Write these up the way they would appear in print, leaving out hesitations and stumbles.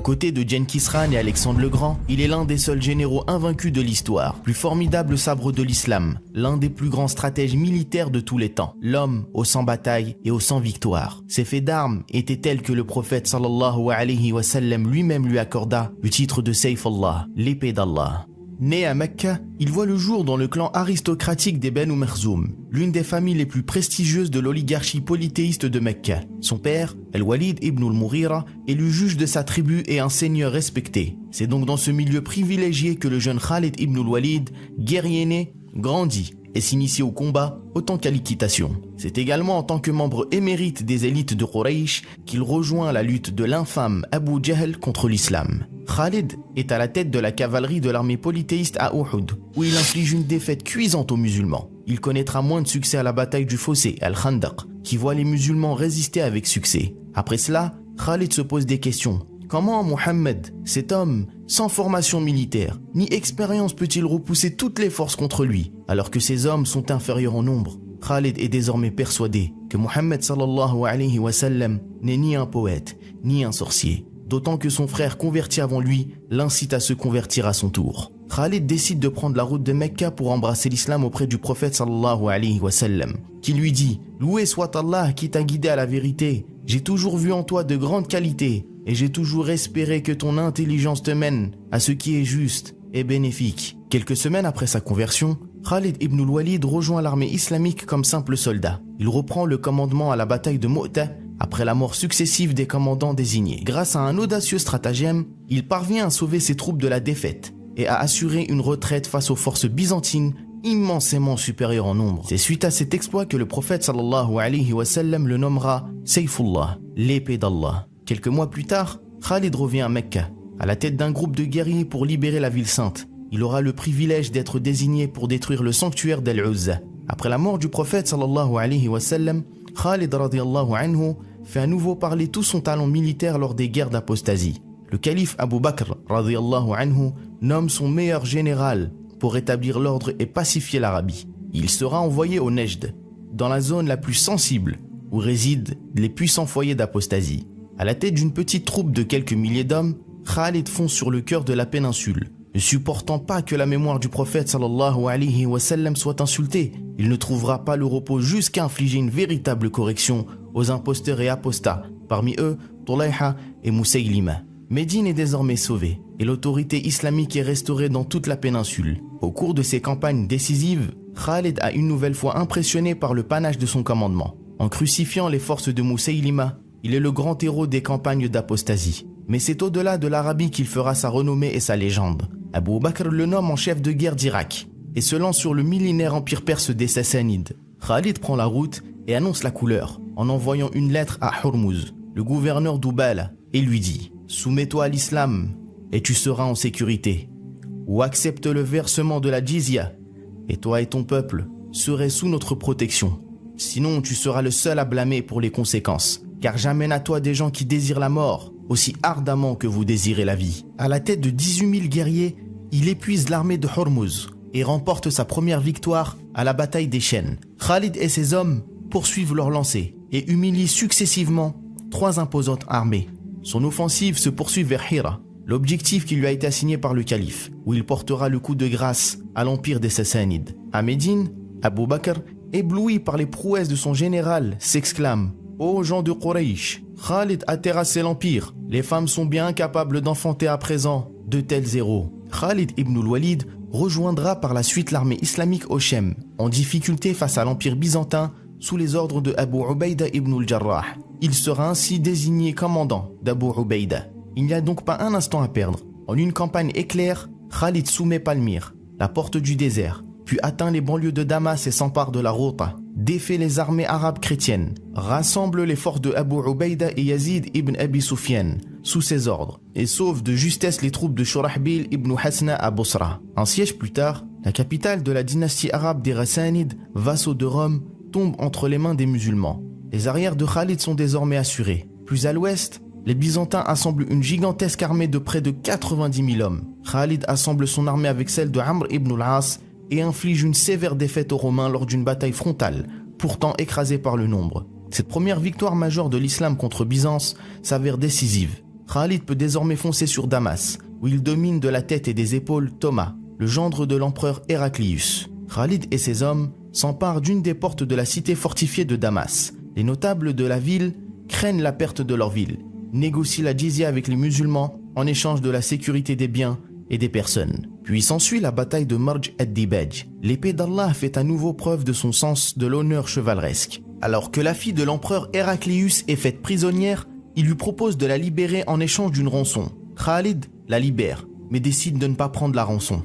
côté de Gengis Khan et Alexandre le Grand, il est l'un des seuls généraux invaincus de l'histoire, plus formidable sabre de l'islam, l'un des plus grands stratèges militaires de tous les temps, l'homme au sans bataille et au sans victoire. Ses faits d'armes étaient tels que le prophète sallallahu alayhi wa sallam lui-même lui accorda le titre de Sayf Allah, l'épée d'Allah. Né à Mecca, il voit le jour dans le clan aristocratique des Banu Makhzoum, l'une des familles les plus prestigieuses de l'oligarchie polythéiste de Mecca. Son père, Al-Walid ibn al-Mughira, est le juge de sa tribu et un seigneur respecté. C'est donc dans ce milieu privilégié que le jeune Khalid ibn al-Walid, guerrier né, grandit et s'initie au combat autant qu'à l'équitation. C'est également en tant que membre émérite des élites de Quraysh qu'il rejoint la lutte de l'infâme Abu Jahl contre l'islam. Khalid est à la tête de la cavalerie de l'armée polythéiste à Uhud, où il inflige une défaite cuisante aux musulmans. Il connaîtra moins de succès à la bataille du fossé, Al-Khandaq, qui voit les musulmans résister avec succès. Après cela, Khalid se pose des questions. Comment Mohammed, cet homme sans formation militaire ni expérience, peut-il repousser toutes les forces contre lui, alors que ces hommes sont inférieurs en nombre? Khalid est désormais persuadé que Mohammed sallallahu alayhi wa sallam n'est ni un poète, ni un sorcier. D'autant que son frère converti avant lui l'incite à se convertir à son tour. Khalid décide de prendre la route de Mecca pour embrasser l'islam auprès du prophète sallallahu alayhi wa sallam, qui lui dit « Loué soit Allah qui t'a guidé à la vérité, j'ai toujours vu en toi de grandes qualités et j'ai toujours espéré que ton intelligence te mène à ce qui est juste et bénéfique. » Quelques semaines après sa conversion, Khalid ibn al-Walid rejoint l'armée islamique comme simple soldat. Il reprend le commandement à la bataille de Mu'tah après la mort successive des commandants désignés. Grâce à un audacieux stratagème, il parvient à sauver ses troupes de la défaite et à assurer une retraite face aux forces byzantines immensément supérieures en nombre. C'est suite à cet exploit que le prophète sallallahu alayhi wa sallam le nommera Sayfullah, l'épée d'Allah. Quelques mois plus tard, Khalid revient à Mecca, à la tête d'un groupe de guerriers pour libérer la ville sainte. Il aura le privilège d'être désigné pour détruire le sanctuaire d'Al-Uzza. Après la mort du prophète sallallahu alayhi wa sallam, Khalid radiyallahu anhu fait à nouveau parler tout son talent militaire lors des guerres d'apostasie. Le calife Abu Bakr radiyallahu anhu nomme son meilleur général pour rétablir l'ordre et pacifier l'Arabie. Il sera envoyé au Nejd, dans la zone la plus sensible où résident les puissants foyers d'apostasie. À la tête d'une petite troupe de quelques milliers d'hommes, Khalid fonce sur le cœur de la péninsule. Ne supportant pas que la mémoire du prophète sallallahu alayhi wa sallam soit insultée, il ne trouvera pas le repos jusqu'à infliger une véritable correction aux imposteurs et apostats, parmi eux Tulayha et Musaylima. Médine est désormais sauvée et l'autorité islamique est restaurée dans toute la péninsule. Au cours de ces campagnes décisives, Khalid a une nouvelle fois impressionné par le panache de son commandement. En crucifiant les forces de Musaylima, il est le grand héros des campagnes d'apostasie. Mais c'est au-delà de l'Arabie qu'il fera sa renommée et sa légende. Abu Bakr le nomme en chef de guerre d'Irak et se lance sur le millénaire empire perse des Sassanides. Khalid prend la route et annonce la couleur en envoyant une lettre à Hormuz, le gouverneur d'Ubala, et lui dit « Soumets-toi à l'islam et tu seras en sécurité, ou accepte le versement de la jizya et toi et ton peuple serez sous notre protection. Sinon tu seras le seul à blâmer pour les conséquences, car j'amène à toi des gens qui désirent la mort aussi ardemment que vous désirez la vie. » À la tête de 18 000 guerriers, il épuise l'armée de Hormuz et remporte sa première victoire à la bataille des Chênes. Khalid et ses hommes poursuivent leur lancée et humilient successivement 3 imposantes armées. Son offensive se poursuit vers Hira, l'objectif qui lui a été assigné par le calife, où il portera le coup de grâce à l'empire des Sassanides. À Médine, Abu Bakr, ébloui par les prouesses de son général, s'exclame « Ô gens de Quraysh, Khalid a terrassé l'empire. Les femmes sont bien incapables d'enfanter à présent de tels héros. » Khalid ibn al-Walid rejoindra par la suite l'armée islamique au Shem, en difficulté face à l'empire byzantin sous les ordres de Abu Ubaïda ibn al-Jarrah. Il sera ainsi désigné commandant d'Abu Ubaïda. Il n'y a donc pas un instant à perdre. En une campagne éclair, Khalid soumet Palmyre, la porte du désert, puis atteint les banlieues de Damas et s'empare de la Ghouta, défait les armées arabes chrétiennes, rassemble les forces de Abu Ubaïda et Yazid ibn Abi Sufyan sous ses ordres et sauve de justesse les troupes de Shurahbil ibn Hasna à Bosra. Un siège plus tard, la capitale de la dynastie arabe des Rassanides, vassaux de Rome, tombe entre les mains des musulmans. Les arrières de Khalid sont désormais assurés. Plus à l'ouest, les Byzantins assemblent une gigantesque armée de près de 90 000 hommes. Khalid assemble son armée avec celle de Amr ibn al-As et inflige une sévère défaite aux Romains lors d'une bataille frontale, pourtant écrasée par le nombre. Cette première victoire majeure de l'islam contre Byzance s'avère décisive. Khalid peut désormais foncer sur Damas, où il domine de la tête et des épaules Thomas, le gendre de l'empereur Héraclius. Khalid et ses hommes s'emparent d'une des portes de la cité fortifiée de Damas. Les notables de la ville craignent la perte de leur ville, négocient la djizya avec les musulmans en échange de la sécurité des biens et des personnes. Puis s'ensuit la bataille de Marj ad-Dibaj. L'épée d'Allah fait à nouveau preuve de son sens de l'honneur chevaleresque. Alors que la fille de l'empereur Héraclius est faite prisonnière, il lui propose de la libérer en échange d'une rançon. Khalid la libère, mais décide de ne pas prendre la rançon.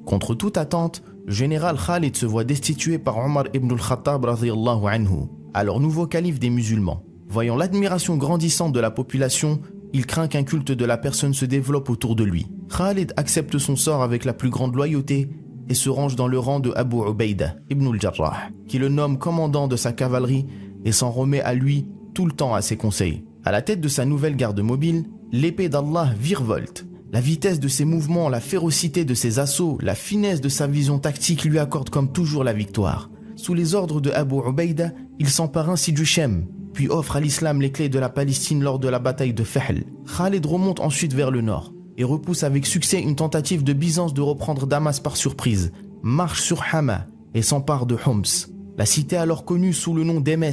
Contre toute attente, le général Khalid se voit destitué par Omar ibn al-Khattab radhiyallahu anhu, alors nouveau calife des musulmans. Voyant l'admiration grandissante de la population, il craint qu'un culte de la personne se développe autour de lui. Khalid accepte son sort avec la plus grande loyauté et se range dans le rang de Abu Ubaïda ibn al-Jarrah, qui le nomme commandant de sa cavalerie et s'en remet à lui tout le temps à ses conseils. À la tête de sa nouvelle garde mobile, l'épée d'Allah virevolte. La vitesse de ses mouvements, la férocité de ses assauts, la finesse de sa vision tactique lui accordent comme toujours la victoire. Sous les ordres de Abu Ubaïda, il s'empare ainsi du Shem, puis offre à l'islam les clés de la Palestine lors de la bataille de Fahl. Khalid remonte ensuite vers le nord et repousse avec succès une tentative de Byzance de reprendre Damas par surprise, marche sur Hama et s'empare de Homs. La cité alors connue sous le nom d'Emes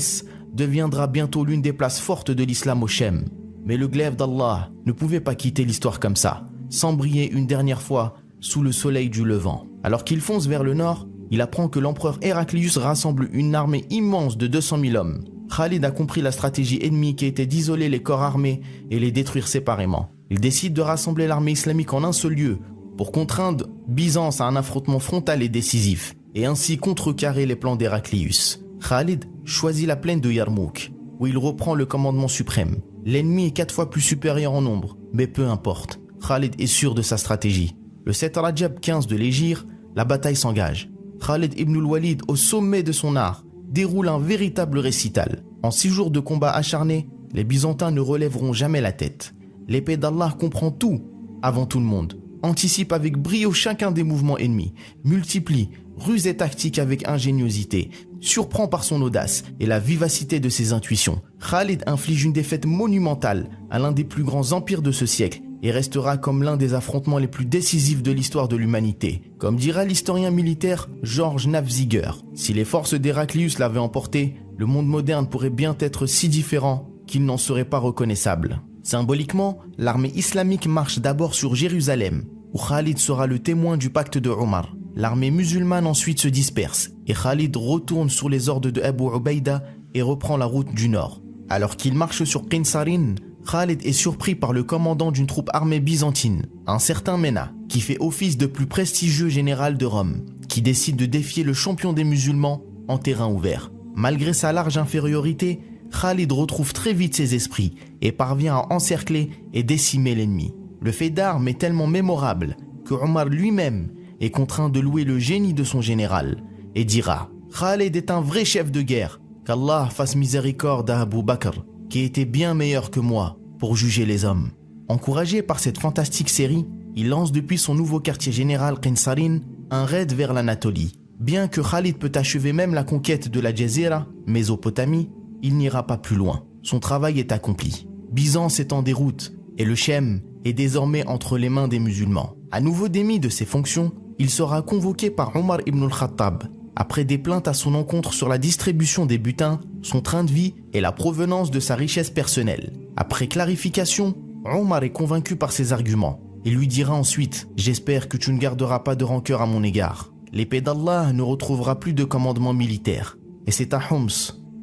deviendra bientôt l'une des places fortes de l'islam au Shem. Mais le glaive d'Allah ne pouvait pas quitter l'histoire comme ça, sans briller une dernière fois sous le soleil du Levant. Alors qu'il fonce vers le nord, il apprend que l'empereur Héraclius rassemble une armée immense de 200 000 hommes. Khalid a compris la stratégie ennemie qui était d'isoler les corps armés et les détruire séparément. Il décide de rassembler l'armée islamique en un seul lieu pour contraindre Byzance à un affrontement frontal et décisif et ainsi contrecarrer les plans d'Héraclius. Khalid choisit la plaine de Yarmouk où il reprend le commandement suprême. L'ennemi est 4 fois plus supérieur en nombre, mais peu importe. Khalid est sûr de sa stratégie. Le 7 Rajab 15 de l'Hégire, la bataille s'engage. Khalid ibn al-Walid, au sommet de son art, déroule un véritable récital. En 6 jours de combat acharnés, les Byzantins ne relèveront jamais la tête. L'épée d'Allah comprend tout, avant tout le monde, anticipe avec brio chacun des mouvements ennemis, multiplie, ruse et tactique avec ingéniosité, surprend par son audace et la vivacité de ses intuitions. Khalid inflige une défaite monumentale à l'un des plus grands empires de ce siècle et restera comme l'un des affrontements les plus décisifs de l'histoire de l'humanité. Comme dira l'historien militaire Georges Nafziger, si les forces d'Héraclius l'avaient emporté, le monde moderne pourrait bien être si différent qu'il n'en serait pas reconnaissable. Symboliquement, l'armée islamique marche d'abord sur Jérusalem, où Khalid sera le témoin du pacte de Omar. L'armée musulmane ensuite se disperse et Khalid retourne sous les ordres de Abu Ubaïda et reprend la route du nord. Alors qu'il marche sur Qinsarin, Khalid est surpris par le commandant d'une troupe armée byzantine, un certain Mena, qui fait office de plus prestigieux général de Rome, qui décide de défier le champion des musulmans en terrain ouvert. Malgré sa large infériorité, Khalid retrouve très vite ses esprits et parvient à encercler et décimer l'ennemi. Le fait d'armes est tellement mémorable que Omar lui-même est contraint de louer le génie de son général et dira « Khalid est un vrai chef de guerre, qu'Allah fasse miséricorde à Abu Bakr, qui était bien meilleur que moi pour juger les hommes. » Encouragé par cette fantastique série, il lance depuis son nouveau quartier général Qinsarin un raid vers l'Anatolie. Bien que Khalid peut achever même la conquête de la Jazira, Mésopotamie, il n'ira pas plus loin. Son travail est accompli. Byzance est en déroute et le Shem est désormais entre les mains des musulmans. À nouveau démis de ses fonctions, il sera convoqué par Omar ibn al-Khattab. Après des plaintes à son encontre sur la distribution des butins, son train de vie et la provenance de sa richesse personnelle. Après clarification, Omar est convaincu par ses arguments et lui dira ensuite « J'espère que tu ne garderas pas de rancœur à mon égard. L'épée d'Allah ne retrouvera plus de commandement militaire et c'est à Homs,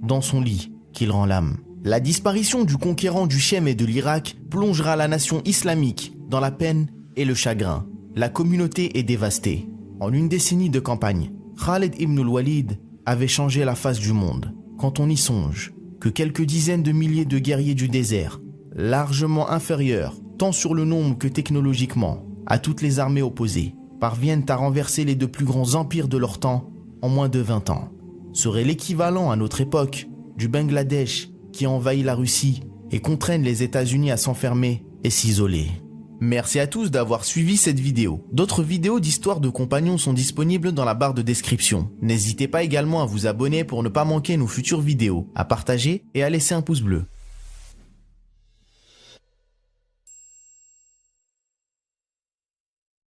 dans son lit, qu'il rend l'âme. » La disparition du conquérant du Shem et de l'Irak plongera la nation islamique dans la peine et le chagrin. La communauté est dévastée. En une décennie de campagne, Khalid ibn al-Walid avait changé la face du monde. Quand on y songe que quelques dizaines de milliers de guerriers du désert, largement inférieurs, tant sur le nombre que technologiquement, à toutes les armées opposées, parviennent à renverser les 2 plus grands empires de leur temps en moins de 20 ans, serait l'équivalent à notre époque du Bangladesh qui envahit la Russie et contraignent les États-Unis à s'enfermer et s'isoler. Merci à tous d'avoir suivi cette vidéo. D'autres vidéos d'histoire de compagnons sont disponibles dans la barre de description. N'hésitez pas également à vous abonner pour ne pas manquer nos futures vidéos, à partager et à laisser un pouce bleu.